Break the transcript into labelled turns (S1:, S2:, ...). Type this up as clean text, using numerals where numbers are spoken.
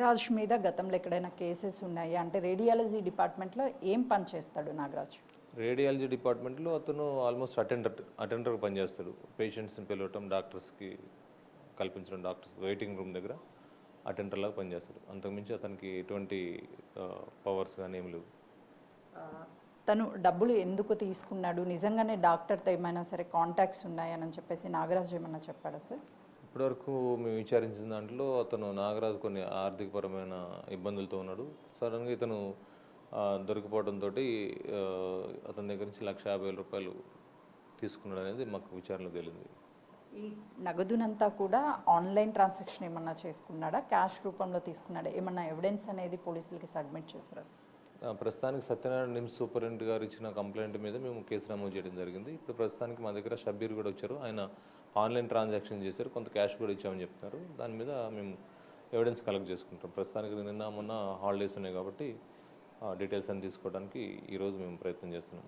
S1: నాగరాజ్ మీద గతంలో ఎక్కడైనా కేసెస్ ఉన్నాయా? అంటే రేడియాలజీ డిపార్ట్మెంట్లో ఏం పని చేస్తాడు నాగరాజ్?
S2: రేడియాలజీ డిపార్ట్మెంట్లో అతను ఆల్మోస్ట్ అటెండర్గా పనిచేస్తాడు. పేషెంట్స్ని పిలవటం, డాక్టర్స్కి కల్పించడం, డాక్టర్స్ వెయిటింగ్ రూమ్ దగ్గర అటెండర్లాగా పనిచేస్తాడు. అంతకుమించి అతనికి ఎటువంటి పవర్స్ కానీ ఏమి లేవు.
S1: తను డబ్బులు ఎందుకు తీసుకున్నాడు? నిజంగానే డాక్టర్తో ఏమైనా సరే కాంటాక్ట్స్ ఉన్నాయని చెప్పేసి నాగరాజ్ ఏమన్నా చెప్పాడా సార్?
S2: ఇప్పటివరకు మేము విచారించిన దాంట్లో అతను నాగరాజు కొన్ని ఆర్థికపరమైన ఇబ్బందులతో ఉన్నాడు. సడన్గా ఇతను దొరికిపోవడంతో అతని దగ్గర నుంచి ₹1,50,000 తీసుకున్నాడు అనేది మాకు విచారణలో తేలింది.
S1: ఈ నగదునంతా కూడా ఆన్లైన్ ట్రాన్సాక్షన్ ఏమన్నా చేసుకున్నాడా? క్యాష్ రూపంలో తీసుకున్నాడా? ఏమన్నా ఎవిడెన్స్ అనేది పోలీసులకి సబ్మిట్ చేశారా?
S2: ప్రస్తుతానికి సత్యనారాయణ నిమ్స్ సూపరింటెండెంట్ గారు ఇచ్చిన కంప్లైంట్ మీద మేము కేసు నమోదు చేయడం జరిగింది. ఇప్పుడు ప్రస్తుతానికి మా దగ్గర షబ్బీర్ కూడా వచ్చారు. ఆయన ఆన్లైన్ ట్రాన్సాక్షన్ చేశారు, కొంత క్యాష్ కూడా ఇచ్చామని చెప్తున్నారు. దాని మీద మేము ఎవిడెన్స్ కలెక్ట్ చేసుకుంటాం. ప్రస్తుతానికి నిన్న మొన్న హాలిడేస్ ఉన్నాయి కాబట్టి డీటెయిల్స్ అన్ని తీసుకోవడానికి ఈరోజు మేము ప్రయత్నం చేస్తున్నాం.